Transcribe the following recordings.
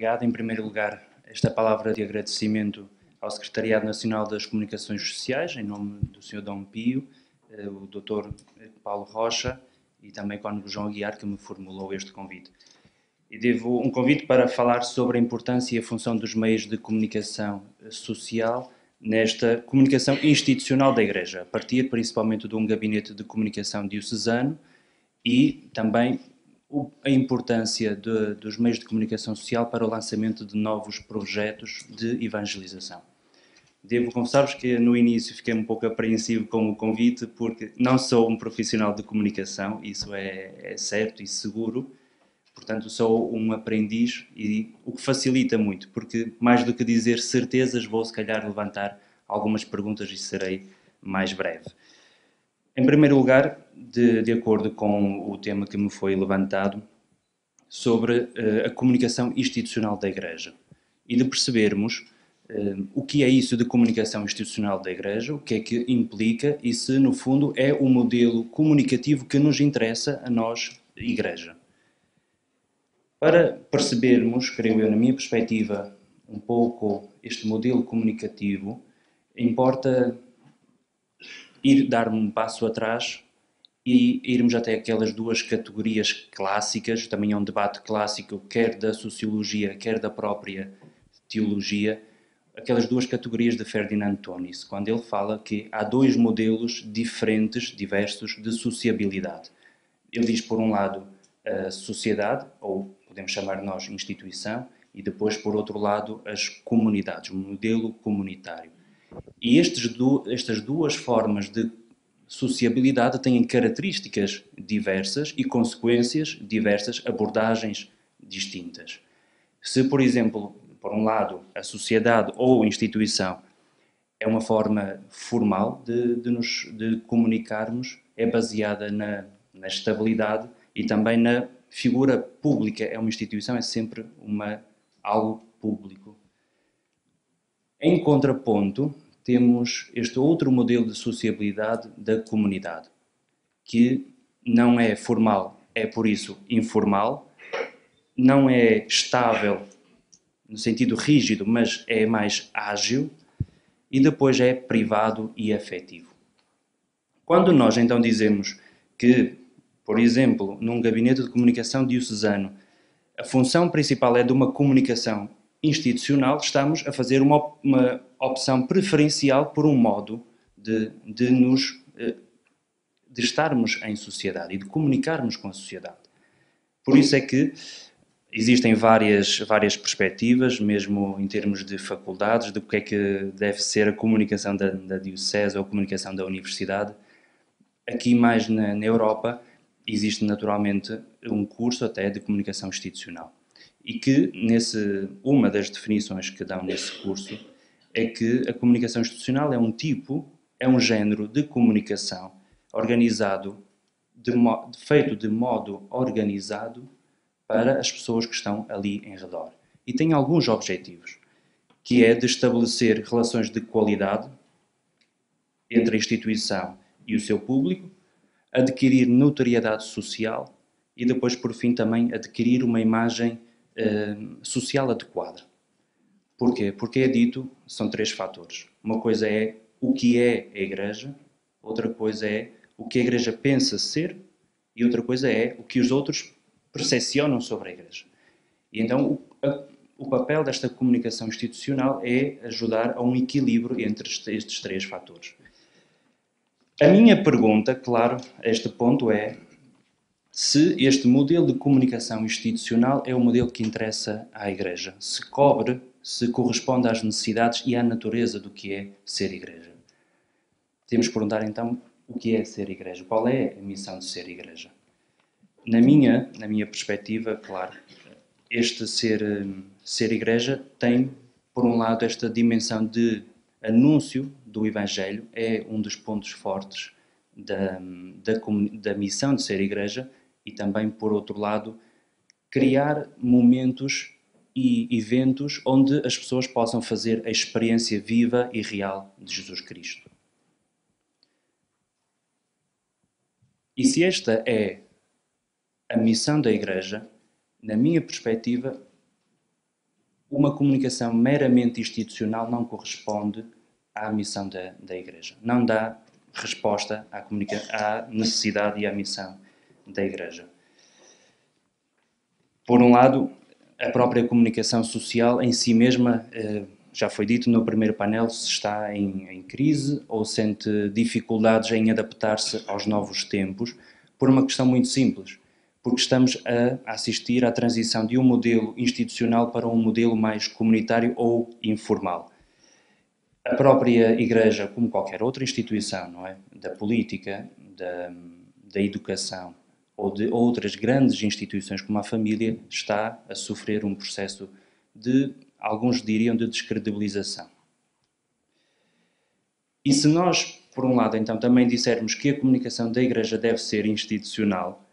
obrigado. Em primeiro lugar, esta palavra de agradecimento ao Secretariado Nacional das Comunicações Sociais, em nome do Sr. Dom Pio, o Dr. Paulo Rocha e também com o João Aguiar, que me formulou este convite. E devo um convite para falar sobre a importância e a função dos meios de comunicação social nesta comunicação institucional da Igreja, a partir principalmente de um gabinete de comunicação diocesano e também a importância dos meios de comunicação social para o lançamento de novos projetos de evangelização. Devo confessar-vos que no início fiquei um pouco apreensivo com o convite, porque não sou um profissional de comunicação, isso é certo e seguro, portanto sou um aprendiz, e o que facilita muito, porque mais do que dizer certezas, vou se calhar levantar algumas perguntas e serei mais breve. Em primeiro lugar, de acordo com o tema que me foi levantado, sobre a comunicação institucional da Igreja e de percebermos o que é isso de comunicação institucional da Igreja, o que é que implica e se, no fundo, é o modelo comunicativo que nos interessa a nós, Igreja. Para percebermos, creio eu, na minha perspectiva, um pouco este modelo comunicativo, importa dar um passo atrás e irmos até aquelas duas categorias clássicas, também é um debate clássico, quer da sociologia, quer da própria teologia, aquelas duas categorias de Ferdinand Tonis, quando ele fala que há dois modelos diferentes, diversos, de sociabilidade. Ele diz, por um lado, a sociedade, ou podemos chamar nós instituição, e depois, por outro lado, as comunidades, o modelo comunitário. E estas duas formas de sociabilidade têm características diversas e consequências diversas, abordagens distintas. Se, por exemplo, por um lado, a sociedade ou a instituição é uma forma formal de comunicarmos, é baseada na estabilidade e também na figura pública. É uma instituição, é sempre algo público. Em contraponto, temos este outro modelo de sociabilidade da comunidade, que não é formal, é por isso informal, não é estável no sentido rígido, mas é mais ágil, e depois é privado e afetivo. Quando nós então dizemos que, por exemplo, num gabinete de comunicação diocesano, a função principal é de uma comunicação institucional, estamos a fazer uma opção preferencial por um modo de estarmos em sociedade e de comunicarmos com a sociedade. Por isso é que existem várias perspectivas, mesmo em termos de faculdades, de o que é que deve ser a comunicação da diocese ou a comunicação da universidade. Aqui mais na Europa existe naturalmente um curso até de comunicação institucional. E que uma das definições que dão nesse curso é que a comunicação institucional é um género de comunicação organizado, feito de modo organizado para as pessoas que estão ali em redor. E tem alguns objetivos, que é de estabelecer relações de qualidade entre a instituição e o seu público, adquirir notoriedade social e depois, por fim, também adquirir uma imagem social adequada. Porquê? Porque é dito, são três fatores. Uma coisa é o que é a Igreja, outra coisa é o que a Igreja pensa ser e outra coisa é o que os outros percepcionam sobre a Igreja. E então o papel desta comunicação institucional é ajudar a um equilíbrio entre estes três fatores. A minha pergunta, claro, a este ponto é se este modelo de comunicação institucional é o modelo que interessa à Igreja, se corresponde às necessidades e à natureza do que é ser Igreja. Temos que perguntar então o que é ser Igreja, qual é a missão de ser Igreja. Na minha perspectiva, claro, este ser Igreja tem, por um lado, esta dimensão de anúncio do Evangelho, é um dos pontos fortes da missão de ser Igreja, e também, por outro lado, criar momentos e eventos onde as pessoas possam fazer a experiência viva e real de Jesus Cristo. E se esta é a missão da Igreja, na minha perspectiva, uma comunicação meramente institucional não corresponde à missão da Igreja. Não dá resposta à necessidade e à missão da Igreja. Por um lado, a própria comunicação social em si mesma, já foi dito no primeiro painel, se está em crise ou sente dificuldades em adaptar-se aos novos tempos, por uma questão muito simples, porque estamos a assistir à transição de um modelo institucional para um modelo mais comunitário ou informal. A própria Igreja, como qualquer outra instituição, não é? Da política, da educação ou de outras grandes instituições como a família, está a sofrer um processo de, alguns diriam, de descredibilização. E se nós, por um lado, então, também dissermos que a comunicação da Igreja deve ser institucional,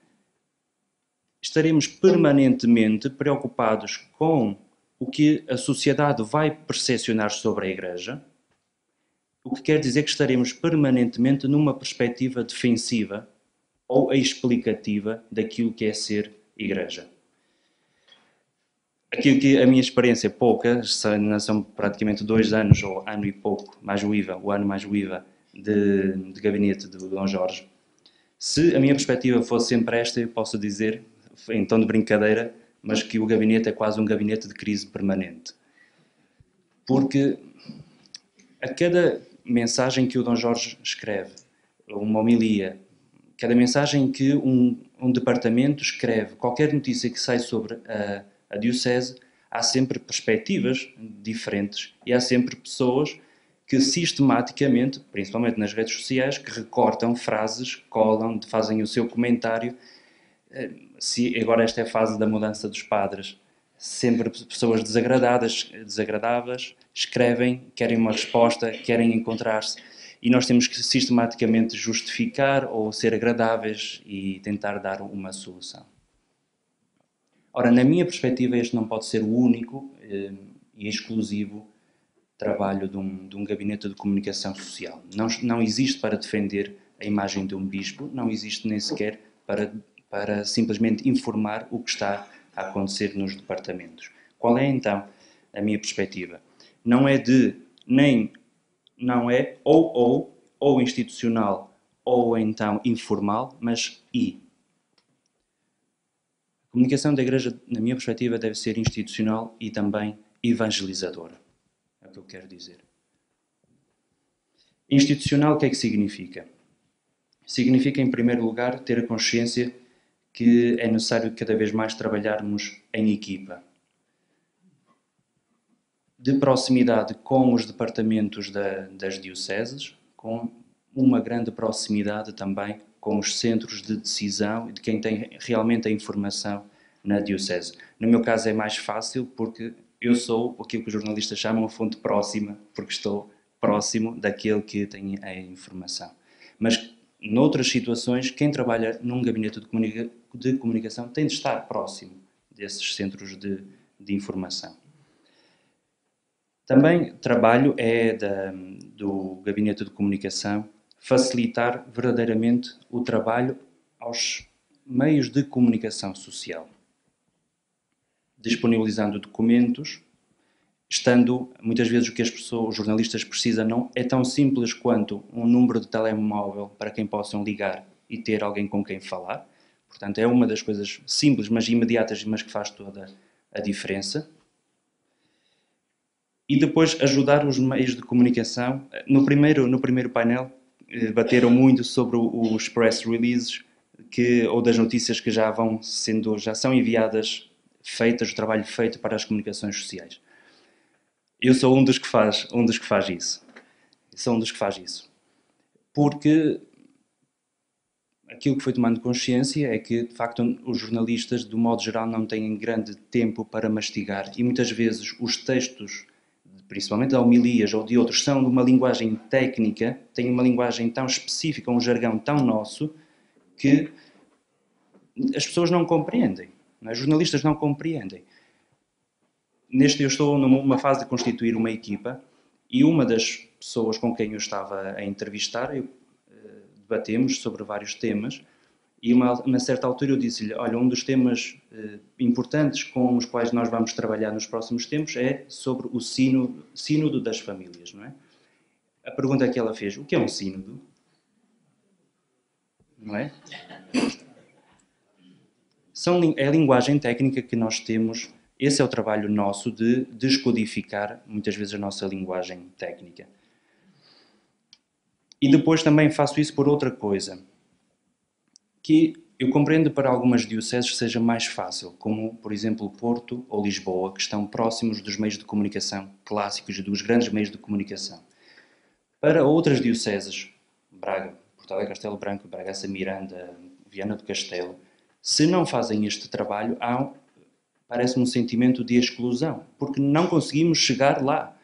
estaremos permanentemente preocupados com o que a sociedade vai percepcionar sobre a Igreja, o que quer dizer que estaremos permanentemente numa perspectiva defensiva ou explicativa daquilo que é ser Igreja. Aquilo que a minha experiência pouca, são praticamente 2 anos, ou ano e pouco, mais o IVA, o ano mais o IVA, de gabinete do Dom Jorge. Se a minha perspectiva fosse sempre esta, eu posso dizer, em tom de brincadeira, mas que o gabinete é quase um gabinete de crise permanente. Porque a cada mensagem que o Dom Jorge escreve, uma homilia, cada mensagem que um departamento escreve, qualquer notícia que sai sobre a diocese, há sempre perspectivas diferentes e há sempre pessoas que sistematicamente, principalmente nas redes sociais, que recortam frases, colam, fazem o seu comentário. Se agora esta é a fase da mudança dos padres, sempre pessoas desagradáveis, escrevem, querem uma resposta, querem encontrar-se, e nós temos que sistematicamente justificar ou ser agradáveis e tentar dar uma solução. Ora, na minha perspectiva, este não pode ser o único e exclusivo trabalho de um gabinete de comunicação social. Não existe para defender a imagem de um bispo, não existe nem sequer para simplesmente informar o que está a acontecer nos departamentos. Qual é então a minha perspectiva? Não é ou institucional ou então informal, mas e. A comunicação da Igreja, na minha perspectiva, deve ser institucional e também evangelizadora. É o que eu quero dizer. Institucional, o que é que significa? Significa, em primeiro lugar, ter a consciência que é necessário cada vez mais trabalharmos em equipa. De proximidade com os departamentos das dioceses, com uma grande proximidade também com os centros de decisão e de quem tem realmente a informação na diocese. No meu caso é mais fácil porque eu sou aquilo que os jornalistas chamam a fonte próxima, porque estou próximo daquele que tem a informação. Mas, noutras situações, quem trabalha num gabinete de comunicação tem de estar próximo desses centros de informação. Também trabalho do gabinete de comunicação facilitar verdadeiramente o trabalho aos meios de comunicação social, disponibilizando documentos, estando, muitas vezes o que os jornalistas precisam não é tão simples quanto um número de telemóvel para quem possam ligar e ter alguém com quem falar. Portanto, é uma das coisas simples, mas imediatas, mas que faz toda a diferença. E depois ajudar os meios de comunicação. No primeiro painel bateram muito sobre os press releases ou das notícias que já são enviadas, feitas, o trabalho feito para as comunicações sociais. Eu sou um dos que faz isso. Porque aquilo que foi tomando consciência é que, de facto, os jornalistas, de um modo geral, não têm grande tempo para mastigar. E muitas vezes os textos, principalmente de homilias ou de outros, são de uma linguagem técnica, têm uma linguagem tão específica, um jargão tão nosso, que as pessoas não compreendem. Os jornalistas não compreendem. Eu estou numa fase de constituir uma equipa e uma das pessoas com quem eu estava a entrevistar, debatemos sobre vários temas E a uma certa altura eu disse-lhe, olha, um dos temas importantes com os quais nós vamos trabalhar nos próximos tempos é sobre o sínodo das famílias, não é? A pergunta que ela fez, o que é um sínodo? Não é? É a linguagem técnica que nós temos, esse é o trabalho nosso de descodificar muitas vezes a nossa linguagem técnica. E depois também faço isso por outra coisa, que eu compreendo para algumas dioceses seja mais fácil, como por exemplo Porto ou Lisboa, que estão próximos dos meios de comunicação clássicos e dos grandes meios de comunicação. Para outras dioceses, Braga, Porto Alegre, Castelo Branco, Bragança, Miranda, Viana do Castelo, se não fazem este trabalho, parece-me um sentimento de exclusão, porque não conseguimos chegar lá.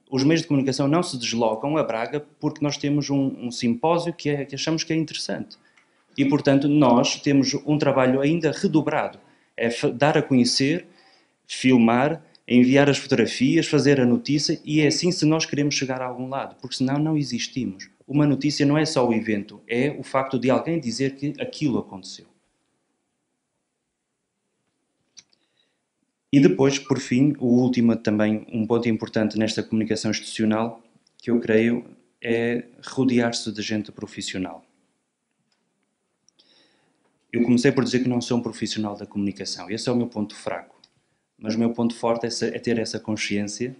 Os meios de comunicação não se deslocam a Braga porque nós temos um simpósio que achamos que é interessante. E, portanto, nós temos um trabalho ainda redobrado. É dar a conhecer, filmar, enviar as fotografias, fazer a notícia, e é assim se nós queremos chegar a algum lado, porque senão não existimos. Uma notícia não é só o evento, é o facto de alguém dizer que aquilo aconteceu. E depois, por fim, o último também, um ponto importante nesta comunicação institucional, que eu creio, é rodear-se de gente profissional. Eu comecei por dizer que não sou um profissional da comunicação. Esse é o meu ponto fraco. Mas o meu ponto forte é ter essa consciência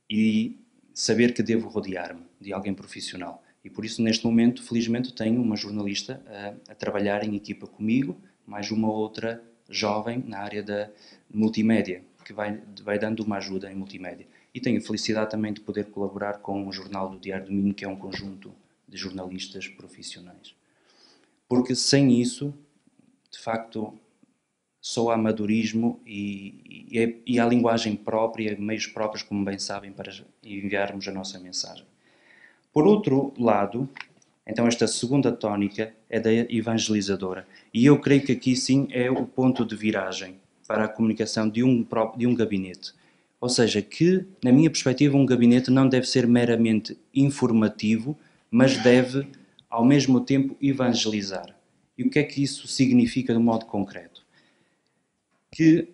e saber que devo rodear-me de alguém profissional. E por isso, neste momento, felizmente, tenho uma jornalista a trabalhar em equipa comigo, mais uma outra jovem na área da multimédia, que vai dando uma ajuda em multimédia. E tenho a felicidade também de poder colaborar com o Jornal do Diário do Minho, que é um conjunto de jornalistas profissionais. Porque sem isso, de facto, só há amadorismo e há linguagem própria, meios próprios, como bem sabem, para enviarmos a nossa mensagem. Por outro lado, então esta segunda tónica é da evangelizadora. E eu creio que aqui sim é o ponto de viragem para a comunicação de um gabinete. Ou seja, que, na minha perspectiva, um gabinete não deve ser meramente informativo, mas deve, ao mesmo tempo, evangelizar. E o que é que isso significa de modo concreto? Que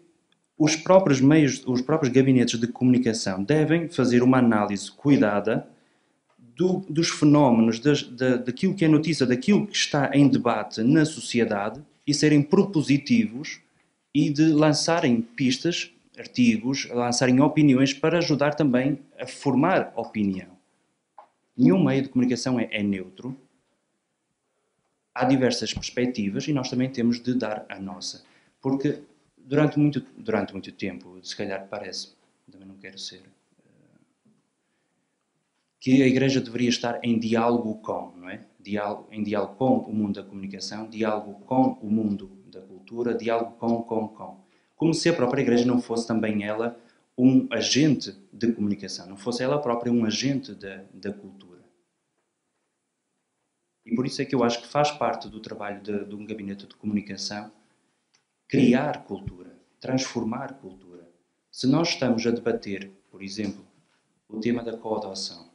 os próprios gabinetes de comunicação devem fazer uma análise cuidada dos fenómenos, daquilo que é notícia, daquilo que está em debate na sociedade e serem propositivos e de lançarem pistas, artigos, lançarem opiniões para ajudar também a formar opinião. Nenhum meio de comunicação é neutro. Há diversas perspectivas e nós também temos de dar a nossa. Porque durante muito tempo, se calhar parece, também não quero ser, que a Igreja deveria estar em diálogo com, não é? Em diálogo com o mundo da comunicação, diálogo com o mundo da cultura, diálogo com. Como se a própria Igreja não fosse também ela um agente de comunicação, não fosse ela própria um agente da cultura. E por isso é que eu acho que faz parte do trabalho de um gabinete de comunicação criar cultura, transformar cultura. Se nós estamos a debater, por exemplo, o tema da coadoção,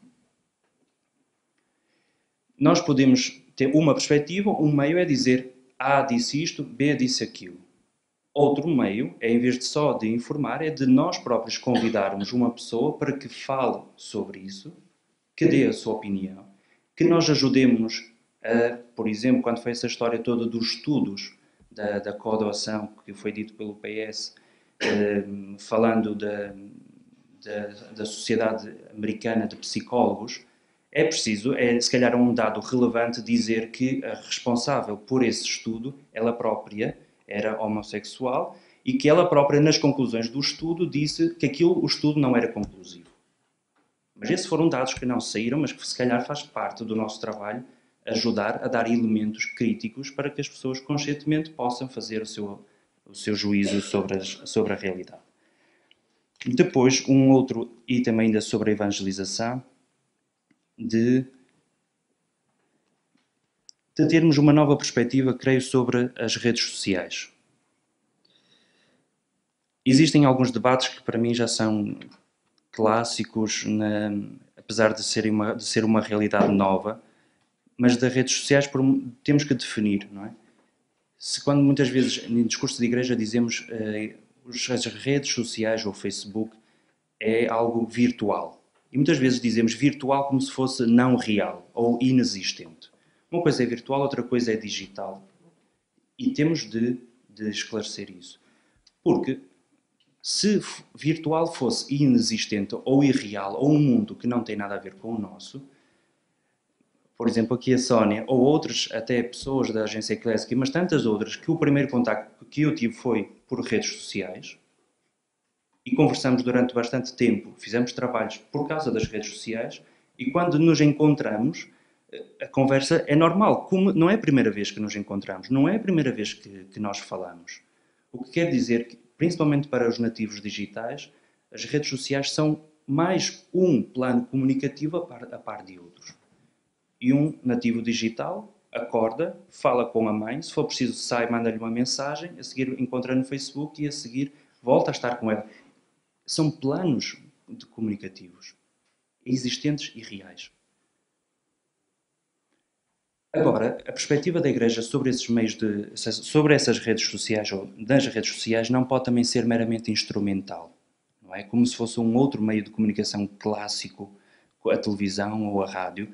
nós podemos ter uma perspectiva, um meio é dizer A disse isto, B disse aquilo. Outro meio, em vez de só de informar, é de nós próprios convidarmos uma pessoa para que fale sobre isso, que dê a sua opinião, que nós ajudemos a, por exemplo, quando foi essa história toda dos estudos da coadoção, que foi dito pelo PS, falando da Sociedade Americana de Psicólogos, é preciso, se calhar um dado relevante, dizer que a responsável por esse estudo, ela própria era homossexual e que ela própria, nas conclusões do estudo, disse que o estudo não era conclusivo. Mas esses foram dados que não saíram, mas que se calhar faz parte do nosso trabalho ajudar a dar elementos críticos para que as pessoas conscientemente possam fazer o seu juízo sobre a realidade. Depois, um outro item ainda sobre a evangelização, de termos uma nova perspectiva, creio, sobre as redes sociais. Existem alguns debates que para mim já são clássicos, apesar de ser uma realidade nova, mas das redes sociais temos que definir, não é? quando muitas vezes em discurso de igreja dizemos as redes sociais ou o Facebook é algo virtual. E muitas vezes dizemos virtual como se fosse não real ou inexistente. Uma coisa é virtual, outra coisa é digital. E temos de esclarecer isso. Porque se virtual fosse inexistente ou irreal, ou um mundo que não tem nada a ver com o nosso, por exemplo, aqui a Sónia, ou outras até pessoas da agência Classic, mas tantas outras, que o primeiro contacto que eu tive foi por redes sociais, e conversamos durante bastante tempo, fizemos trabalhos por causa das redes sociais, e quando nos encontramos, a conversa é normal. Como não é a primeira vez que nos encontramos, não é a primeira vez que nós falamos. O que quer dizer que, principalmente para os nativos digitais, as redes sociais são mais um plano comunicativo a par de outros. E um nativo digital acorda, fala com a mãe, se for preciso sai, manda-lhe uma mensagem, a seguir encontra no Facebook e a seguir volta a estar com ela. São planos comunicativos, existentes e reais. Agora, a perspectiva da Igreja sobre esses meios sobre essas redes sociais ou das redes sociais não pode também ser meramente instrumental, não é? Como se fosse um outro meio de comunicação clássico, a televisão ou a rádio.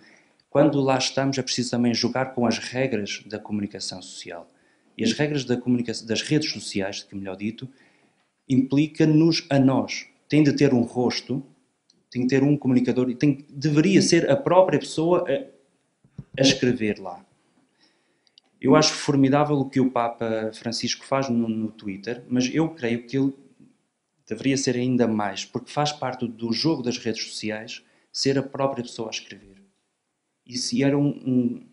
Quando lá estamos é preciso também jogar com as regras da comunicação social. E as regras das redes sociais, que melhor dito, implica-nos a nós. Tem de ter um rosto, tem de ter um comunicador, e deveria ser a própria pessoa a escrever lá. Eu acho formidável o que o Papa Francisco faz no Twitter, mas eu creio que ele deveria ser ainda mais, porque faz parte do jogo das redes sociais ser a própria pessoa a escrever. E se era um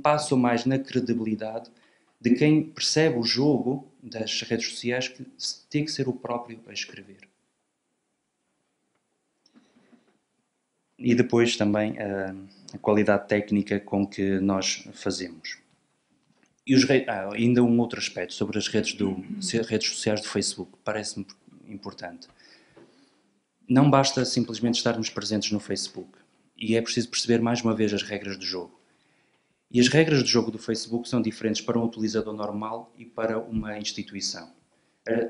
passo a mais na credibilidade de quem percebe o jogo das redes sociais, que tem que ser o próprio a escrever. E depois também a qualidade técnica com que nós fazemos. E ainda um outro aspecto sobre as redes sociais do Facebook, parece-me importante. Não basta simplesmente estarmos presentes no Facebook. E é preciso perceber mais uma vez as regras do jogo. E as regras de jogo do Facebook são diferentes para um utilizador normal e para uma instituição.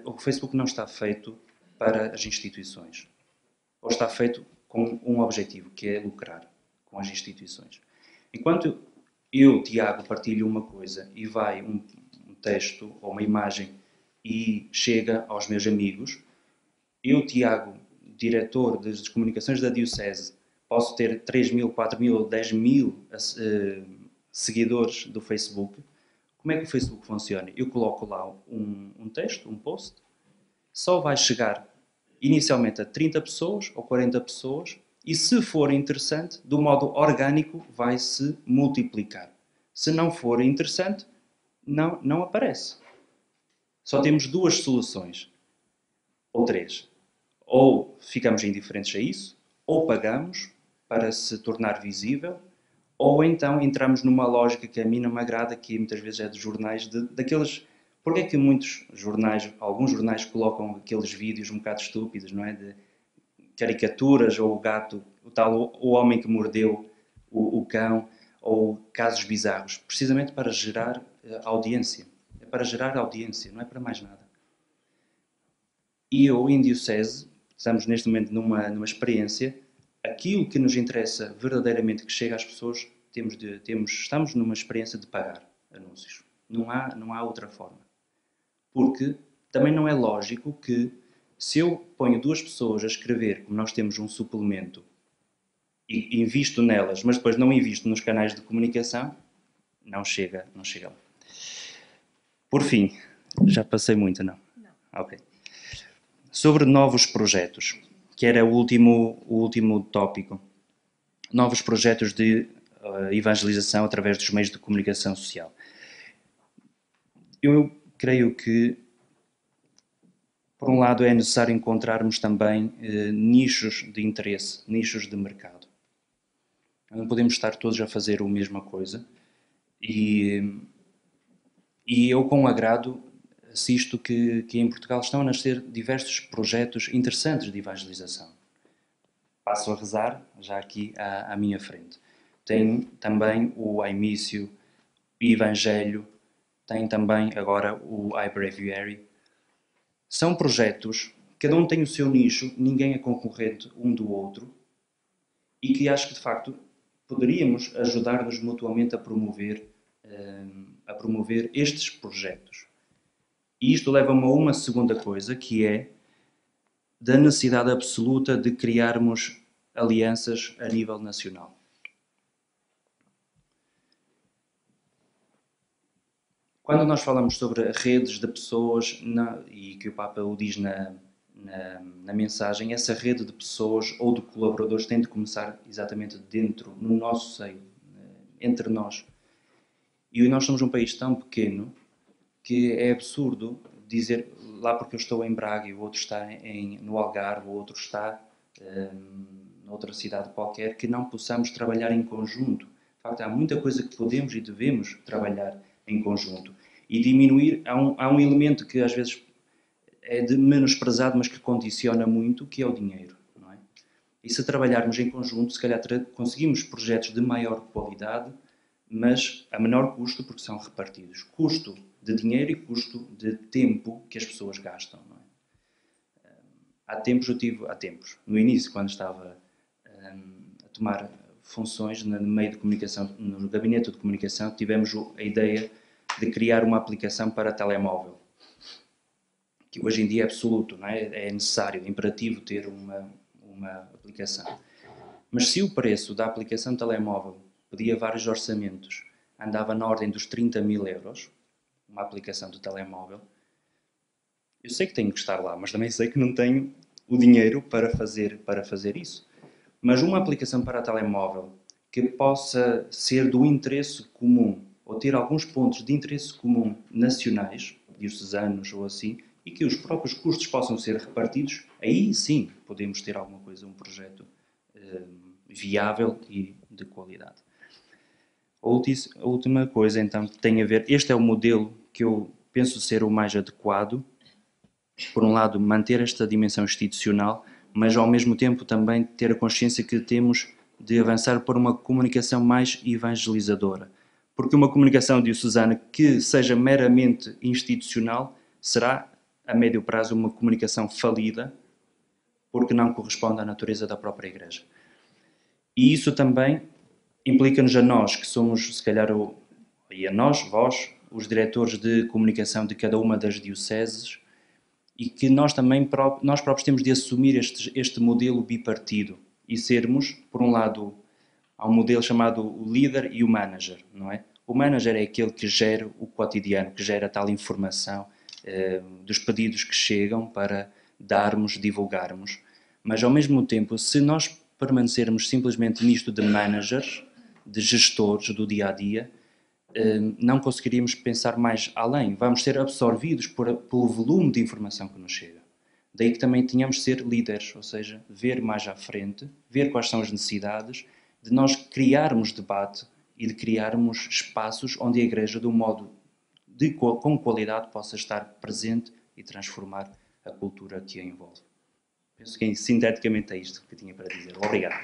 O Facebook não está feito para as instituições. Ou está feito com um objetivo, que é lucrar com as instituições. Enquanto eu, Tiago, partilho uma coisa e vai um texto ou uma imagem e chega aos meus amigos, eu, Tiago, diretor das comunicações da Diocese, posso ter 3.000, 4.000 ou 10.000 seguidores do Facebook. Como é que o Facebook funciona? Eu coloco lá um texto, um post, só vai chegar inicialmente a 30 pessoas ou 40 pessoas e, se for interessante, do modo orgânico, vai se multiplicar. Se não for interessante, não aparece. Só temos duas soluções, ou três. Ou ficamos indiferentes a isso, ou pagamos para se tornar visível, ou então entramos numa lógica que a mim não me agrada, que muitas vezes é dos jornais, daqueles... Porque é que muitos jornais, alguns jornais colocam aqueles vídeos um bocado estúpidos, não é? De caricaturas, ou o gato, o homem que mordeu o cão, ou casos bizarros, precisamente para gerar audiência. É para gerar audiência, não é para mais nada. E eu, em Diocese, estamos neste momento numa experiência, aquilo que nos interessa verdadeiramente que chega às pessoas, estamos numa experiência de pagar anúncios. Não há outra forma. Porque também não é lógico que, se eu ponho duas pessoas a escrever, como nós temos um suplemento, e invisto nelas, mas depois não invisto nos canais de comunicação, não chega lá. Por fim, já passei muito, não? Não. Ok. Sobre novos projetos, que era o último tópico. Novos projetos de evangelização através dos meios de comunicação social. Eu creio que, por um lado, é necessário encontrarmos também nichos de interesse, nichos de mercado. Não podemos estar todos a fazer a mesma coisa. E eu, com agrado, assisto que em Portugal estão a nascer diversos projetos interessantes de evangelização. Passo a rezar, já aqui à minha frente. Tem também o Aimício, o Evangelho, tem também agora o iBreviary. São projetos, cada um tem o seu nicho, ninguém é concorrente um do outro, e que acho que de facto poderíamos ajudar-nos mutuamente a promover estes projetos. E isto leva-me a uma segunda coisa, que é da necessidade absoluta de criarmos alianças a nível nacional. Quando nós falamos sobre redes de pessoas, e que o Papa o diz na mensagem, essa rede de pessoas ou de colaboradores tem de começar exatamente dentro, no nosso seio, entre nós. E nós somos um país tão pequeno que é absurdo dizer lá porque eu estou em Braga e o outro está no Algarve, o outro está noutra cidade qualquer, que não possamos trabalhar em conjunto. De facto, há muita coisa que podemos e devemos trabalhar em conjunto. E diminuir, há um elemento que às vezes é menosprezado, mas que condiciona muito, que é o dinheiro. Não é? E se trabalharmos em conjunto, se calhar conseguimos projetos de maior qualidade, mas a menor custo, porque são repartidos. Custo de dinheiro e custo de tempo que as pessoas gastam. Não é? Há tempos, no início, quando estava a tomar funções no meio de comunicação, no gabinete de comunicação, tivemos a ideia de criar uma aplicação para telemóvel, que hoje em dia é absoluto, não é? É necessário, é imperativo ter uma aplicação. Mas se o preço da aplicação telemóvel pedia vários orçamentos, andava na ordem dos 30.000 euros, uma aplicação de telemóvel, eu sei que tenho que estar lá, mas também sei que não tenho o dinheiro para fazer isso. Mas uma aplicação para telemóvel que possa ser do interesse comum, ou ter alguns pontos de interesse comum nacionais, diocesanos ou assim, e que os próprios custos possam ser repartidos, aí sim podemos ter alguma coisa, um projeto viável e de qualidade. A última coisa, então, tem a ver, este é o modelo que eu penso ser o mais adequado, por um lado, manter esta dimensão institucional, mas ao mesmo tempo também ter a consciência que temos de avançar por uma comunicação mais evangelizadora. Porque uma comunicação diocesana que seja meramente institucional será, a médio prazo, uma comunicação falida, porque não corresponde à natureza da própria Igreja. E isso também implica-nos a nós, que somos, se calhar, e a nós, vós, os diretores de comunicação de cada uma das dioceses, e que nós próprios temos de assumir este modelo bipartido e sermos, por um lado, há um modelo chamado o líder e o manager, não é? O manager é aquele que gera o cotidiano, que gera tal informação dos pedidos que chegam para darmos, divulgarmos, mas ao mesmo tempo, se nós permanecermos simplesmente nisto de managers, de gestores do dia-a-dia, não conseguiríamos pensar mais além. Vamos ser absorvidos pelo volume de informação que nos chega. Daí que também tínhamos de ser líderes, ou seja, ver mais à frente, ver quais são as necessidades, de nós criarmos debate e de criarmos espaços onde a Igreja, de um modo com qualidade, possa estar presente e transformar a cultura que a envolve. Penso que sinteticamente é isto que eu tinha para dizer. Obrigado.